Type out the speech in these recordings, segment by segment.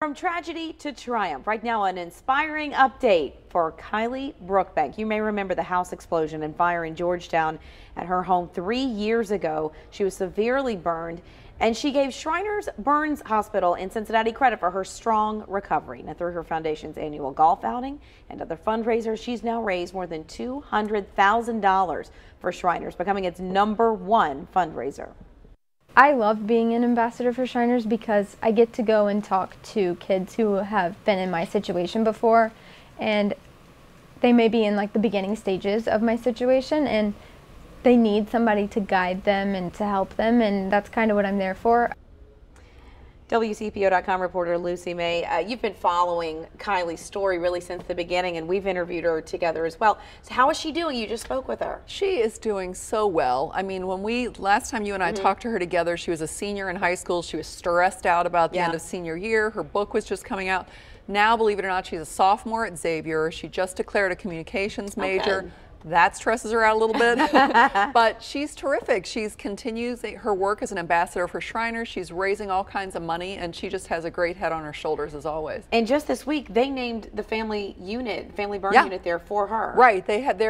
From tragedy to triumph, right now an inspiring update for Kilee Brookbank. You may remember the house explosion and fire in Georgetown at her home 3 years ago. She was severely burned, and she gave Shriners Burns Hospital in Cincinnati credit for her strong recovery. Now, through her foundation's annual golf outing and other fundraisers, she's now raised more than $200,000 for Shriners, becoming its #1 fundraiser. I love being an ambassador for Shriners because I get to go and talk to kids who have been in my situation before, and they may be in like the beginning stages of my situation and they need somebody to guide them and to help them, and that's kind of what I'm there for. WCPO.com reporter Lucy May, you've been following Kilee's story really since the beginning, and we've interviewed her together as well. So how is she doing? You just spoke with her. She is doing so well. I mean, last time you and I talked to her together, she was a senior in high school. She was stressed out about the end of senior year. Her book was just coming out. Now, believe it or not, she's a sophomore at Xavier. She just declared a communications major. Okay. That stresses her out a little bit, but she's terrific. She continues her work as an ambassador for Shriners. She's raising all kinds of money, and she just has a great head on her shoulders as always. And just this week, they named the family burn unit there for her. Right. They have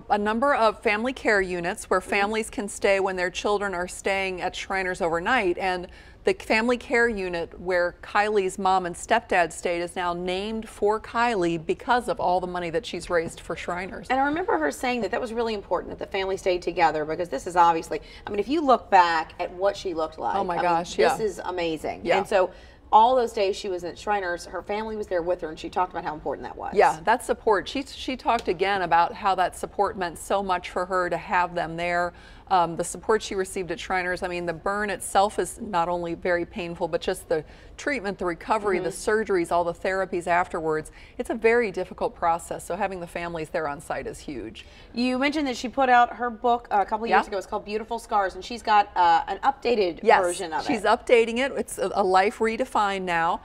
a number of family care units where families can stay when their children are staying at Shriners overnight, and the family care unit where Kilee's mom and stepdad stayed is now named for Kilee because of all the money that she's raised for Shriners. And I remember her saying that was really important, that the family stayed together, because this is obviously, I mean, if you look back at what she looked like, oh my gosh, this is amazing. Yeah. And so all those days she was at Shriners, her family was there with her, and she talked about how important that was. Yeah, that support. She talked again about how that support meant so much for her to have them there. The support she received at Shriners, I mean, the burn itself is not only very painful, but just the treatment, the recovery, the surgeries, all the therapies afterwards. It's a very difficult process, so having the families there on site is huge. You mentioned that she put out her book a couple of years ago. It's called Beautiful Scars, and she's got an updated version of it. She's updating it. It's a life redefined now.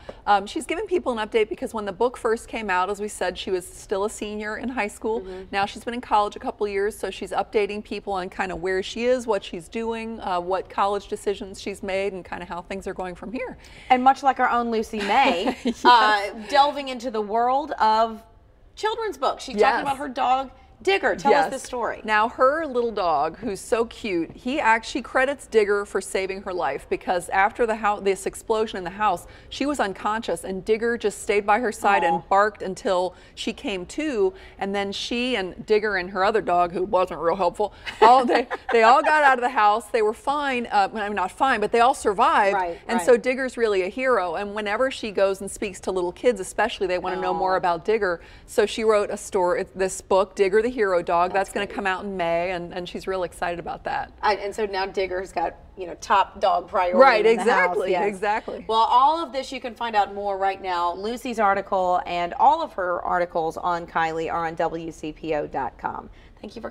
She's giving people an update because when the book first came out, as we said, she was still a senior in high school. Now she's been in college a couple of years, so she's updating people on kind of where she is, what she's doing, what college decisions she's made, and kind of how things are going from here. And much like our own Lucy May, delving into the world of children's books. She's talking about her dog, Digger. Tell us this story. Now, her little dog, who's so cute, she credits Digger for saving her life, because after this explosion in the house, she was unconscious, and Digger just stayed by her side and barked until she came to, and then she and Digger and her other dog, who wasn't real helpful, they all got out of the house. They were fine. I mean, not fine, but they all survived. So Digger's really a hero, and whenever she goes and speaks to little kids especially, they want to know more about Digger. So she wrote this book, Digger the Hero Dog. That's going to come out in May, and she's real excited about that. And so now Digger's got, top dog priority. Right, in the exactly, house. exactly. Well, all of this you can find out more right now. Lucy's article and all of her articles on Kilee are on WCPO.com. Thank you for